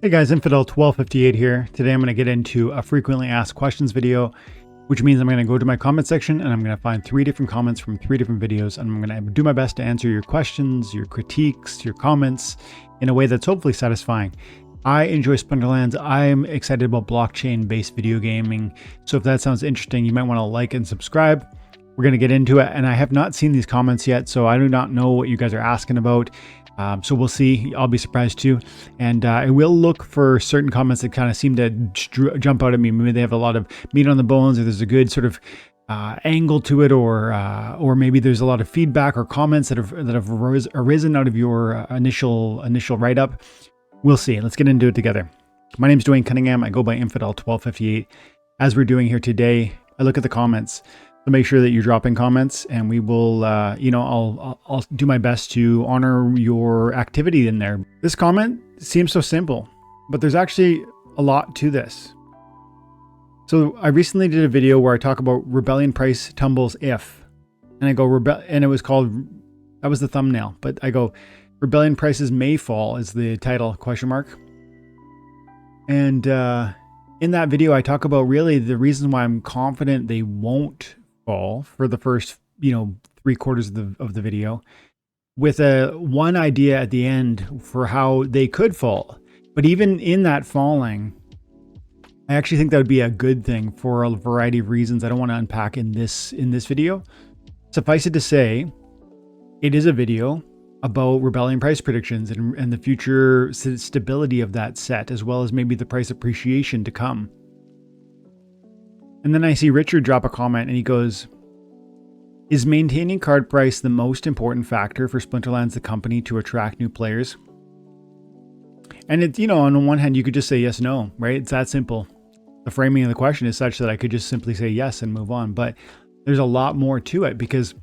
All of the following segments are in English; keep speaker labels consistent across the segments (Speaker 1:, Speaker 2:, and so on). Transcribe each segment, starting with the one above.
Speaker 1: Hey guys, Infidel1258 here. Today I'm going to get into a frequently asked questions video, which means I'm going to go to my comment section and I'm going to find 3 different comments from 3 different videos, and I'm going to do my best to answer your questions, your critiques, your comments in a way that's hopefully satisfying. I enjoy Splinterlands. I'm excited about blockchain-based video gaming, so if that sounds interesting, you might want to like and subscribe. We're going to get into it, and I have not seen these comments yet, so I do not know what you guys are asking about. So we'll see. I'll be surprised too. And I will look for certain comments that kind of seem to jump out at me. Maybe they have a lot of meat on the bones, or there's a good sort of angle to it, or maybe there's a lot of feedback or comments that have arisen out of your initial write-up. We'll see. Let's get into it together. My name is Dwayne Cunningham. I go by Infidel1258. As we're doing here today, I look at the comments. So make sure that you're dropping comments, and we will, I'll do my best to honor your activity in there. This comment seems so simple, but there's actually a lot to this. So I recently did a video where I talk about rebellion price tumbles if, and I go and it was called, that was the thumbnail, but I go rebellion prices may fall is the title ? And in that video, I talk about really the reason why I'm confident they won't fall for the first 3/4 of the video, with one idea at the end for how they could fall. But even in that falling, I actually think that would be a good thing for a variety of reasons I don't want to unpack in this video. Suffice it to say, it is a video about rebellion price predictions and the future stability of that set, as well as maybe the price appreciation to come. And then I see Richard drop a comment, and he goes, "Is maintaining card price the most important factor for Splinterlands, the company, to attract new players?" And it's, on the one hand, you could just say yes, no, right? It's that simple. The framing of the question is such that I could just simply say yes and move on. But there's a lot more to it, because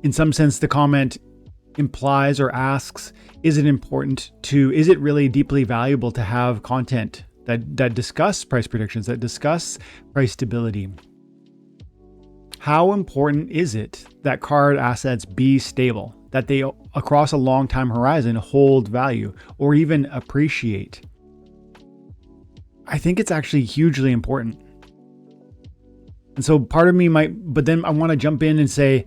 Speaker 1: in some sense, the comment implies or asks, is it really deeply valuable to have content that discuss price predictions, that discuss price stability? How important is it that card assets be stable, that they across a long time horizon hold value or even appreciate? I think it's actually hugely important. And so part of me but then I want to jump in and say,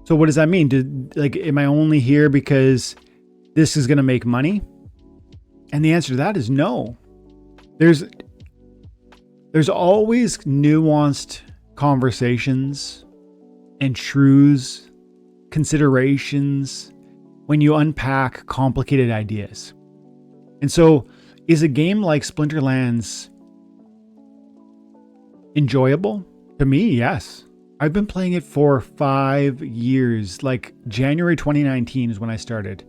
Speaker 1: so what does that mean? Am I only here because this is going to make money? And the answer to that is no. There's always nuanced conversations and truths, considerations when you unpack complicated ideas. And so is a game like Splinterlands enjoyable? To me, yes. I've been playing it for 5 years. Like January 2019 is when I started.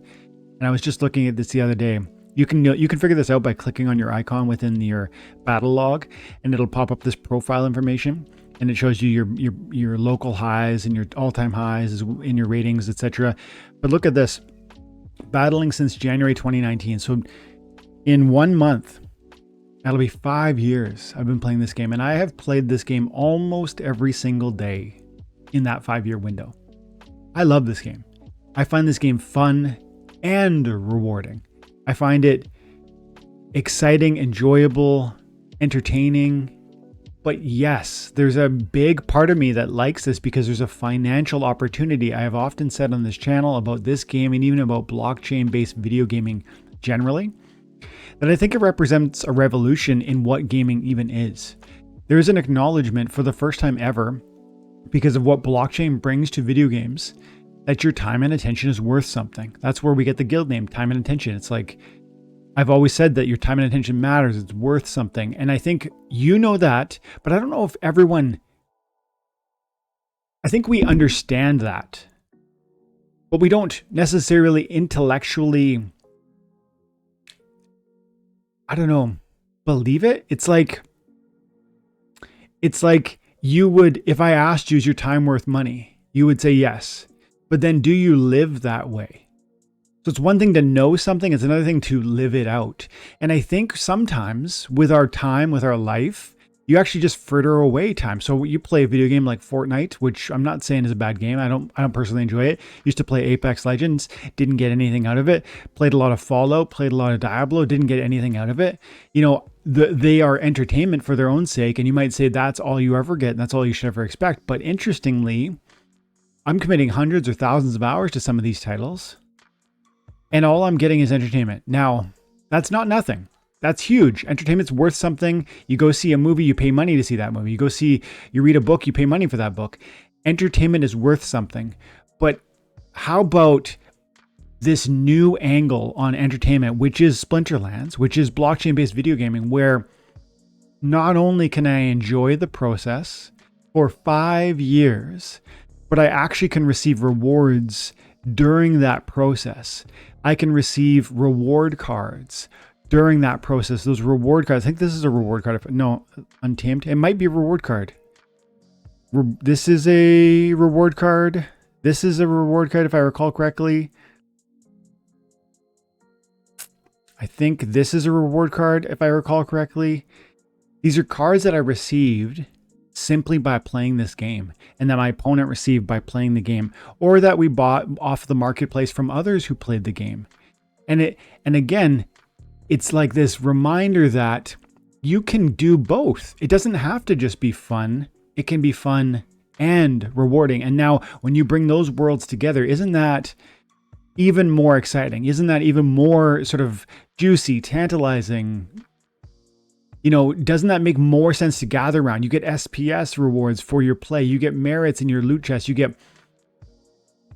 Speaker 1: And I was just looking at this the other day. You can figure this out by clicking on your icon within your battle log, and it'll pop up this profile information, and it shows you your local highs and your all-time highs in your ratings, etc. But look at this. Battling since January 2019. So in 1 month, that'll be 5 years I've been playing this game, and I have played this game almost every single day in that 5-year window. I love this game. I find this game fun and rewarding. I find it exciting, enjoyable, entertaining. But yes, there's a big part of me that likes this because there's a financial opportunity. I have often said on this channel about this game, and even about blockchain-based video gaming generally, that I think it represents a revolution in what gaming even is. There is an acknowledgement for the first time ever, because of what blockchain brings to video games, that your time and attention is worth something. That's where we get the guild name, Time and Attention. It's like, I've always said that your time and attention matters. It's worth something. And I think you know that, but I don't know if everyone, I think we understand that, but we don't necessarily intellectually, believe it. It's like you would, if I asked you, is your time worth money? You would say yes. But then do you live that way? So it's one thing to know something, it's another thing to live it out. And I think sometimes with our time, with our life, you actually just fritter away time. So you play a video game like Fortnite, which I'm not saying is a bad game. I don't personally enjoy it. Used to play Apex Legends, didn't get anything out of it. Played a lot of Fallout, played a lot of Diablo, didn't get anything out of it. You know, they are entertainment for their own sake, and you might say that's all you ever get and that's all you should ever expect. But interestingly, I'm committing hundreds or thousands of hours to some of these titles, and all I'm getting is entertainment. Now, that's not nothing. That's huge. Entertainment's worth something. You go see a movie, you pay money to see that movie. You read a book, you pay money for that book. Entertainment is worth something. But how about this new angle on entertainment, which is Splinterlands, which is blockchain-based video gaming, where not only can I enjoy the process for 5 years, but I actually can receive rewards during that process. I can receive reward cards during that process. Those reward cards, I think this is a reward card. No, Untamed. It might be a reward card. This is a reward card. This is a reward card if I recall correctly. I think this is a reward card if I recall correctly. These are cards that I received simply by playing this game, and that my opponent received by playing the game, or that we bought off the marketplace from others who played the game. And again, it's like this reminder that you can do both. It doesn't have to just be fun. It can be fun and rewarding. And now when you bring those worlds together, isn't that even more exciting? Isn't that even more sort of juicy, tantalizing? You know, doesn't that make more sense to gather around? You get SPS rewards for your play. You get merits in your loot chest. You get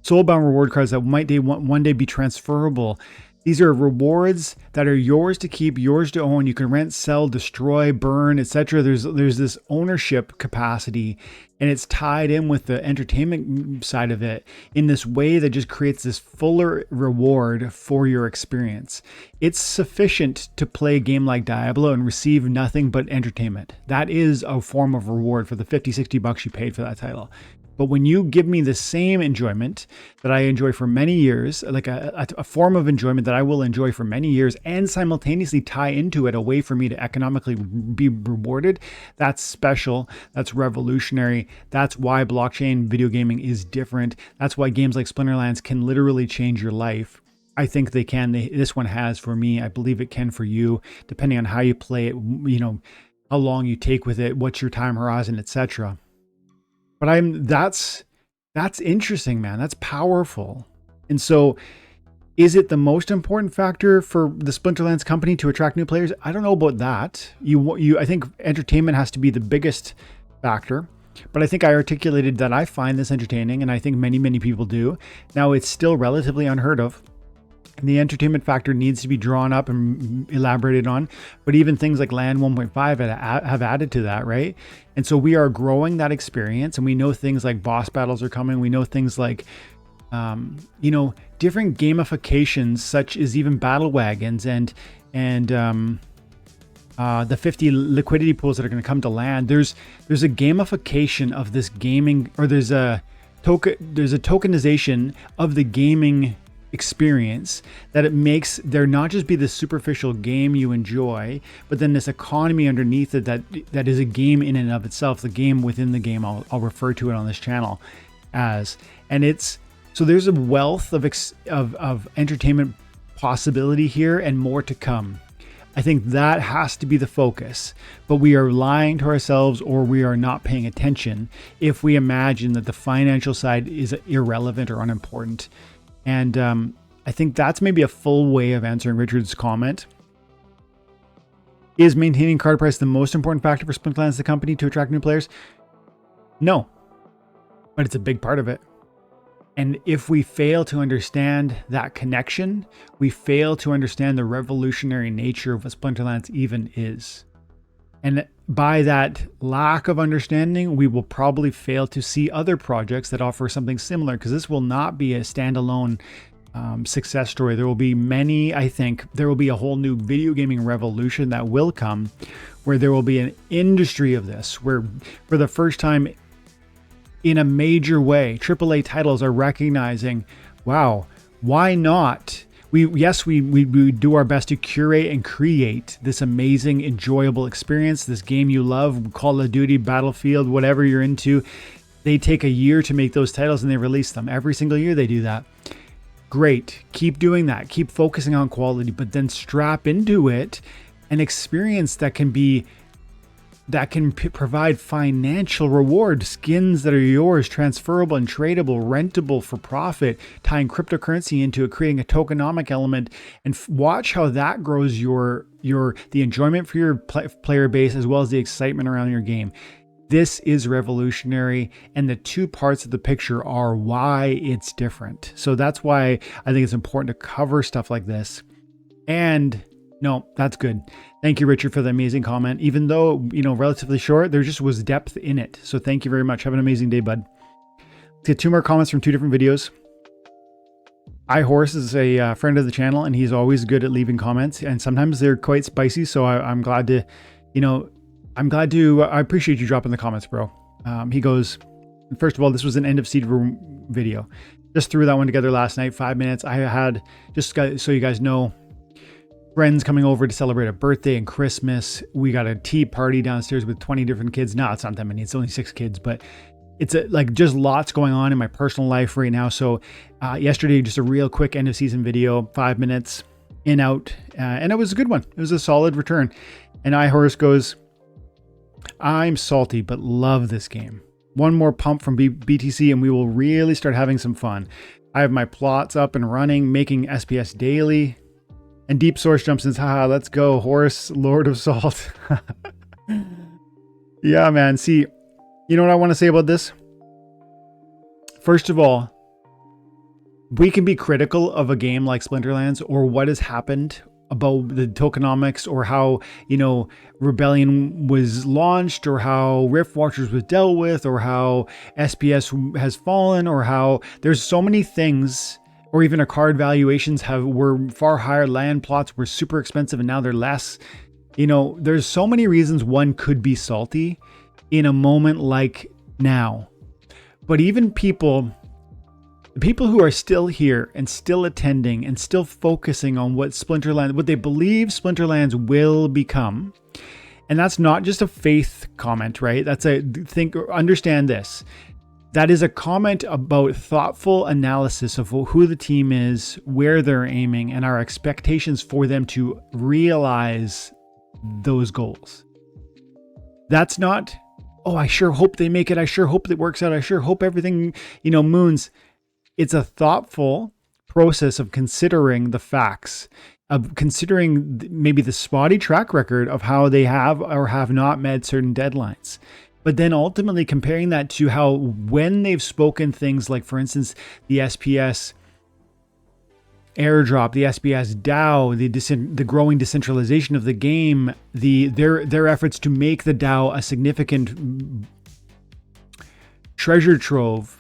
Speaker 1: Soulbound reward cards that might one day be transferable. These are rewards that are yours to keep, yours to own. You can rent, sell, destroy, burn, etc. There's this ownership capacity, and it's tied in with the entertainment side of it in this way that just creates this fuller reward for your experience. It's sufficient to play a game like Diablo and receive nothing but entertainment. That is a form of reward for the $50-$60 you paid for that title. But when you give me the same enjoyment that I enjoy for many years, like a form of enjoyment that I will enjoy for many years, and simultaneously tie into it a way for me to economically be rewarded, that's special. That's revolutionary. That's why blockchain video gaming is different. That's why games like Splinterlands can literally change your life. I think they can. This one has for me. I believe it can for you, depending on how you play it, you know, how long you take with it, what's your time horizon, etc. But that's interesting, man. That's powerful. And so is it the most important factor for the Splinterlands company to attract new players? I don't know about that. I think entertainment has to be the biggest factor. But I think I articulated that I find this entertaining, and I think many, many people do. Now, it's still relatively unheard of. And the entertainment factor needs to be drawn up and elaborated on. But even things like Land 1.5 have added to that, right? And so we are growing that experience, and we know things like boss battles are coming. We know things like, you know, different gamifications, such as even battle wagons and the 50 liquidity pools that are going to come to land. There's a gamification of this gaming, or there's a tokenization of the gaming experience that it makes there not just be this superficial game you enjoy, but then this economy underneath it that is a game in and of itself, the game within the game. I'll refer to it on this channel as, and it's so there's a wealth of entertainment possibility here and more to come. I think that has to be the focus, but we are lying to ourselves, or we are not paying attention if we imagine that the financial side is irrelevant or unimportant. And I think that's maybe a full way of answering Richard's comment. Is maintaining card price the most important factor for Splinterlands, the company, to attract new players? No, but it's a big part of it. And if we fail to understand that connection, we fail to understand the revolutionary nature of what Splinterlands even is. And by that lack of understanding, we will probably fail to see other projects that offer something similar, because this will not be a standalone success story. There will be many. I think there will be a whole new video gaming revolution that will come, where there will be an industry of this, where for the first time in a major way, AAA titles are recognizing, wow, why not? we do our best to curate and create this amazing, enjoyable experience, this game you love, Call of Duty, Battlefield, whatever you're into. They take a year to make those titles and they release them. Every single year they do that. Great. Keep doing that. Keep focusing on quality, but then strap into it an experience that can provide financial reward, skins that are yours, transferable and tradable, rentable for profit, tying cryptocurrency into it, creating a tokenomic element, and watch how that grows the enjoyment for your player base as well as the excitement around your game. This is revolutionary, and the two parts of the picture are why it's different. So that's why I think it's important to cover stuff like this. And no, that's good. Thank you, Richard, for the amazing comment. Even though, relatively short, there just was depth in it. So thank you very much. Have an amazing day, bud. Let's get 2 more comments from 2 different videos. iHorse is a friend of the channel, and he's always good at leaving comments, and sometimes they're quite spicy. So I'm glad to, I appreciate you dropping the comments, bro. He goes, first of all, this was an end of seed room video. Just threw that one together last night, 5 minutes. I had, just so you guys know, friends coming over to celebrate a birthday and Christmas. We got a tea party downstairs with 20 different kids. No, it's not that many. It's only 6 kids, but it's just lots going on in my personal life right now. So yesterday, just a real quick end of season video, 5 minutes in, out, and it was a good one. It was a solid return. And iHorse goes, I'm salty, but love this game. One more pump from BTC and we will really start having some fun. I have my plots up and running, making SPS daily. And Deep Source jumps in, haha, let's go, Horse, Lord of Salt. Yeah, man. See, you know what I want to say about this? First of all, we can be critical of a game like Splinterlands or what has happened about the tokenomics, or how, Rebellion was launched, or how Rift Watchers was dealt with, or how SPS has fallen, or how there's so many things, or even our card valuations were far higher, land plots were super expensive and now they're less. There's so many reasons one could be salty in a moment like now. But even the people who are still here and still attending and still focusing on what they believe Splinterlands will become. And that's not just a faith comment, right? Understand this. That is a comment about thoughtful analysis of who the team is, where they're aiming, and our expectations for them to realize those goals. That's not, oh, I sure hope they make it. I sure hope it works out. I sure hope everything, moons. It's a thoughtful process of considering the facts, of considering maybe the spotty track record of how they have or have not met certain deadlines. But then ultimately comparing that to how, when they've spoken things like, for instance, the SPS airdrop, the SPS DAO, the growing decentralization of the game, their efforts to make the DAO a significant treasure trove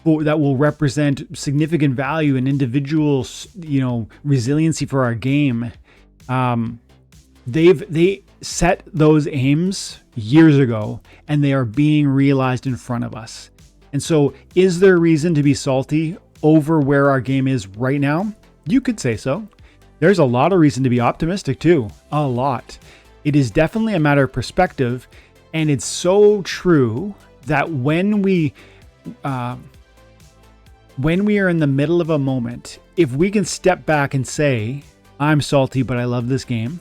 Speaker 1: that will represent significant value and individual, resiliency for our game. They set those aims years ago, and they are being realized in front of us. And so, is there reason to be salty over where our game is right now? You could say so. There's a lot of reason to be optimistic too. A lot. It is definitely a matter of perspective, and it's so true that when we are in the middle of a moment, if we can step back and say, I'm salty, but I love this game,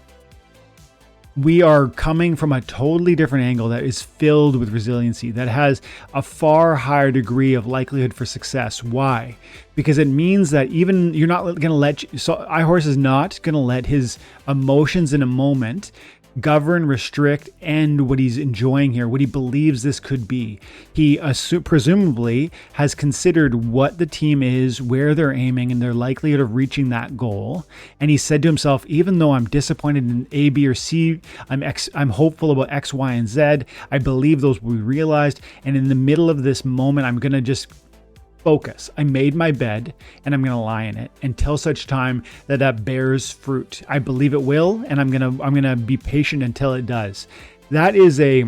Speaker 1: we are coming from a totally different angle that is filled with resiliency, that has a far higher degree of likelihood for success. Why? Because it means that even you're not going to iHorse is not going to let his emotions in a moment govern, restrict, end what he's enjoying here, what he believes this could be. He presumably has considered what the team is, where they're aiming, and their likelihood of reaching that goal. And he said to himself, even though I'm disappointed in A, B, or C, I'm hopeful about X, Y, and Z. I believe those will be realized. And in the middle of this moment, I'm going to just focus. I made my bed and I'm going to lie in it until such time that bears fruit. I believe it will, and I'm going to be patient until it does. That is a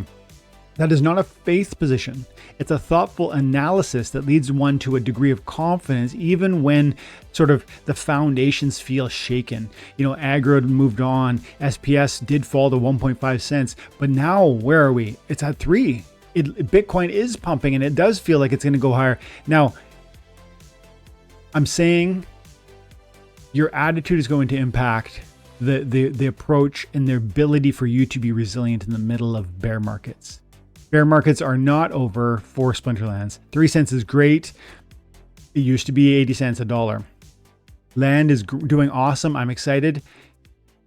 Speaker 1: That is not a faith position. It's a thoughtful analysis that leads one to a degree of confidence, even when sort of the foundations feel shaken. You know, aggro moved on. SPS did fall to 1.5 cents, but now where are we? It's at 3. Bitcoin is pumping, and it does feel like it's going to go higher. Now, I'm saying your attitude is going to impact the approach and the ability for you to be resilient in the middle of bear markets. Bear markets are not over for Splinterlands. 3 cents is great. It used to be 80 cents a dollar. Land is doing awesome. I'm excited.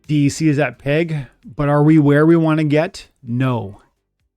Speaker 1: DEC is at peg, but are we where we want to get? No.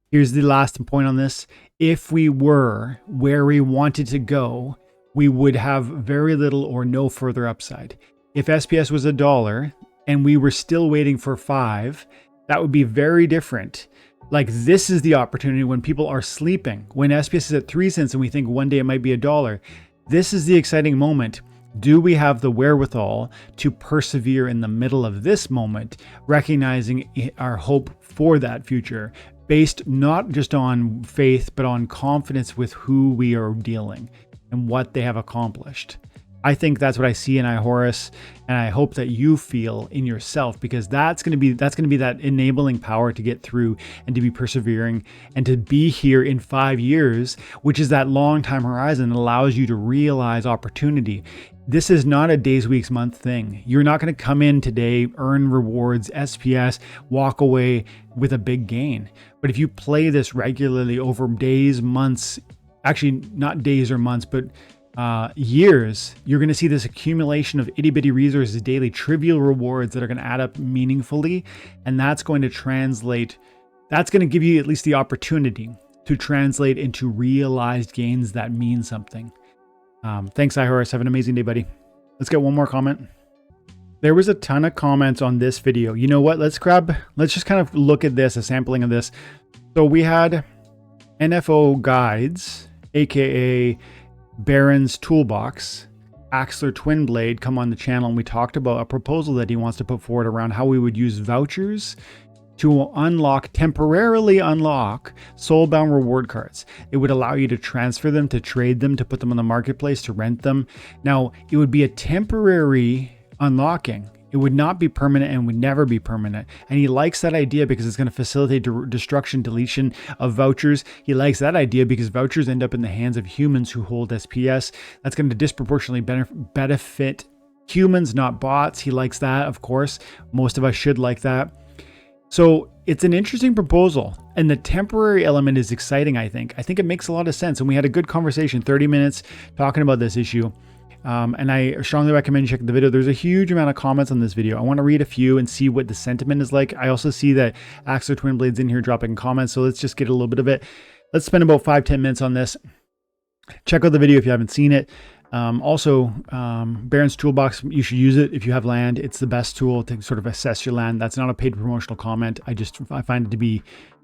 Speaker 1: Here's the last point on this. If we were where we wanted to go, we would have very little or no further upside. If SPS was $1 and we were still waiting for 5, that would be very different. Like, this is the opportunity when people are sleeping. When SPS is at 3 cents and we think one day it might be $1, this is the exciting moment. Do we have the wherewithal to persevere in the middle of this moment, recognizing our hope for that future, based not just on faith, but on confidence with who we are dealing and what they have accomplished? I think that's what I see in iHorus, and I hope that you feel in yourself, because that's going to be that enabling power to get through and to be persevering and to be here in 5 years, which is that long time horizon that allows you to realize opportunity. This is not a days, weeks, month thing. You're not going to come in today, earn rewards, SPS, walk away with a big gain. But if you play this regularly over days, months, actually not days or months, but years, you're going to see this accumulation of itty-bitty resources daily, trivial rewards that are going to add up meaningfully. And that's going to translate, that's going to give you at least the opportunity to translate into realized gains that mean something. Thanks, iHorus. Have an amazing day, buddy. Let's get one more comment. There was a ton of comments on this video. You know what? Let's just kind of look at this, a sampling of this. So we had NFO Guides, aka Baron's Toolbox, Axler Twinblade, come on the channel, and we talked about a proposal that he wants to put forward around how we would use vouchers to temporarily unlock Soulbound reward cards. It would allow you to transfer them, to trade them, to put them on the marketplace, to rent them. Now, it would be a temporary unlocking. It would not be permanent and would never be permanent. And he likes that idea because it's going to facilitate destruction, deletion of vouchers. He likes that idea because vouchers end up in the hands of humans who hold SPS. That's going to disproportionately benefit humans, not bots. He likes that, of course. Most of us should like that. So it's an interesting proposal. And the temporary element is exciting, I think. I think it makes a lot of sense. And we had a good conversation, 30 minutes, talking about this issue. And I strongly recommend checking the video. There's a huge amount of comments on this video. I want to read a few and see what the sentiment is like. I also see that Axler Twinblade's in here dropping comments, so let's just get a little bit of it. Let's spend about 5-10 minutes on this. Check out the video if you haven't seen it. Baron's Toolbox, you should use it if you have land. It's the best tool to sort of assess your land. That's not a paid promotional comment. I find it to be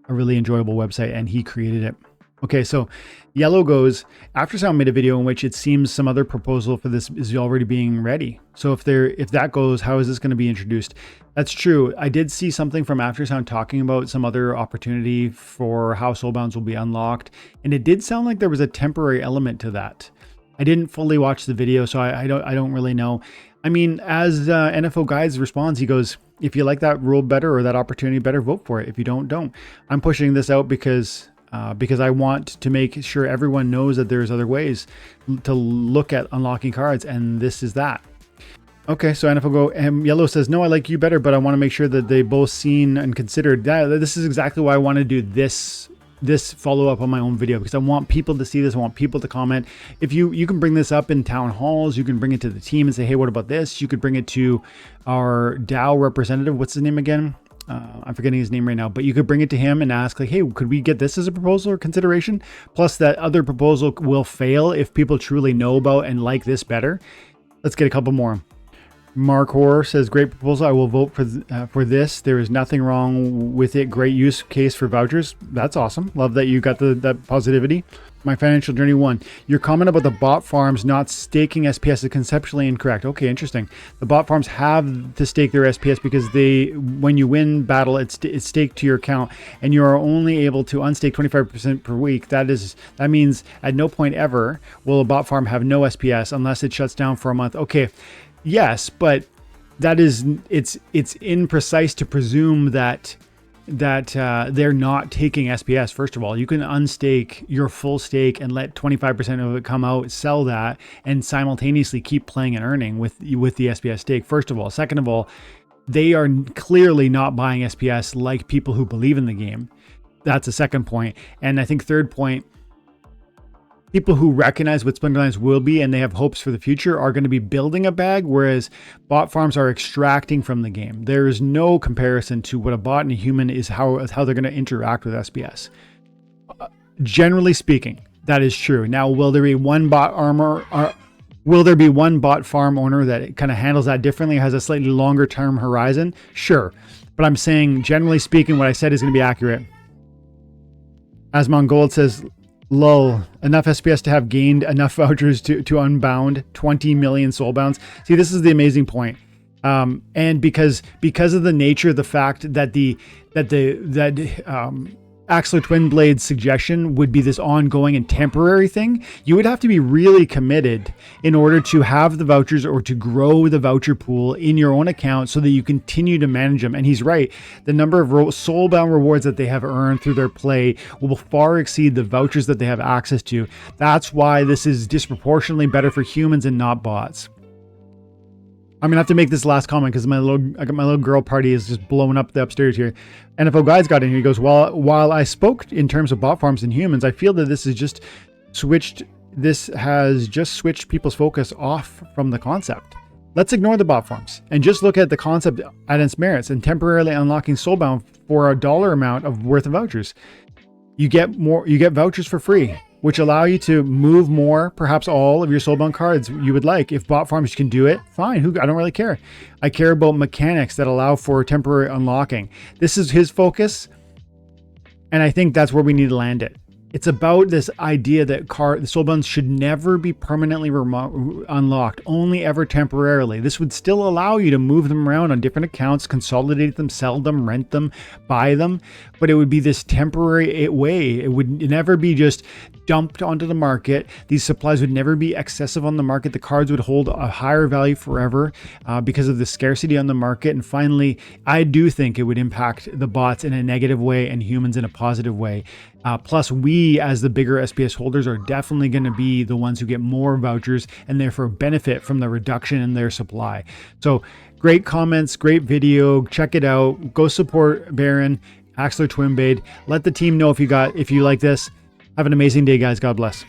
Speaker 1: a really enjoyable website, and he created it. Okay, so Yellow goes, Aftersound made a video in which it seems some other proposal for this is already being ready. So if that goes, how is this going to be introduced? That's true. I did see something from Aftersound talking about some other opportunity for how Soulbounds will be unlocked. And it did sound like there was a temporary element to that. I didn't fully watch the video, so I don't really know. I mean, as NFO Guides responds, he goes, if you like that rule better or that opportunity better, vote for it. If you don't, don't. I'm pushing this out because I want to make sure everyone knows that there's other ways to look at unlocking cards, and this is that. Okay, so NFL Yellow says, no, I like you better, but I want to make sure that they both seen and considered. This is exactly why I want to do this follow-up on my own video, because I want people to see this. I want people to comment. If you can bring this up in town halls, you can bring it to the team and say, hey, what about this? You could bring it to our DAO representative. What's his name again? I'm forgetting his name right now, but you could bring it to him and ask, like, hey, could we get this as a proposal or consideration? Plus, that other proposal will fail if people truly know about and like this better. Let's get a couple more. Mark Horror says, great proposal. I will vote for this. There is nothing wrong with it. Great use case for vouchers. That's awesome. Love that you got that positivity. My Financial Journey 1. Your comment about the bot farms not staking SPS is conceptually incorrect. Okay, interesting. The bot farms have to stake their SPS because when you win battle, it's staked to your account, and you are only able to unstake 25% per week. That means at no point ever will a bot farm have no SPS unless it shuts down for a month. Okay, yes, but it's imprecise to presume that they're not taking SPS. First of all, you can unstake your full stake and let 25% of it come out, sell that, and simultaneously keep playing and earning with the SPS stake. First of all. Second of all, they are clearly not buying SPS like people who believe in the game. That's a second point. And I think third point, people who recognize what Splinterlands will be and they have hopes for the future are going to be building a bag, whereas bot farms are extracting from the game. There is no comparison to what a bot and a human is, how they're going to interact with SPS. Generally speaking, that is true. Now, will there be one bot farm owner that kind of handles that differently, has a slightly longer term horizon? Sure. But I'm saying, generally speaking, what I said is going to be accurate. As Mongold says, lol, enough SPS to have gained enough vouchers to unbound 20 million Soulbounds. See, this is the amazing point. And because of the nature of the fact that Axler Twin Blade's suggestion would be this ongoing and temporary thing, you would have to be really committed in order to have the vouchers or to grow the voucher pool in your own account so that you continue to manage them. And he's right. The number of Soulbound rewards that they have earned through their play will far exceed the vouchers that they have access to. That's why this is disproportionately better for humans and not bots. I'm gonna have to make this last comment because my little girl party is just blowing up the upstairs here. NFL Guys got in here. He goes, while I spoke in terms of bot farms and humans, I feel that this has just switched people's focus off from the concept. Let's ignore the bot farms and just look at the concept at its merits and temporarily unlocking Soulbound for a dollar amount of worth of vouchers. You get vouchers for free, which allow you to move more, perhaps all of your Soulbound cards you would like. If bot farms can do it, fine. I don't really care. I care about mechanics that allow for temporary unlocking. This is his focus, and I think that's where we need to land it. It's about this idea that the Soulbounds should never be permanently unlocked, only ever temporarily. This would still allow you to move them around on different accounts, consolidate them, sell them, rent them, buy them, but it would be this temporary way. It would never be just dumped onto the market. These supplies would never be excessive on the market. The cards would hold a higher value forever because of the scarcity on the market. And finally, I do think it would impact the bots in a negative way and humans in a positive way. Plus, we as the bigger SPS holders are definitely going to be the ones who get more vouchers and therefore benefit from the reduction in their supply. So great comments, great video. Check it out. Go support Baron, Axler Twin Blade. Let the team know if you like this. Have an amazing day, guys. God bless.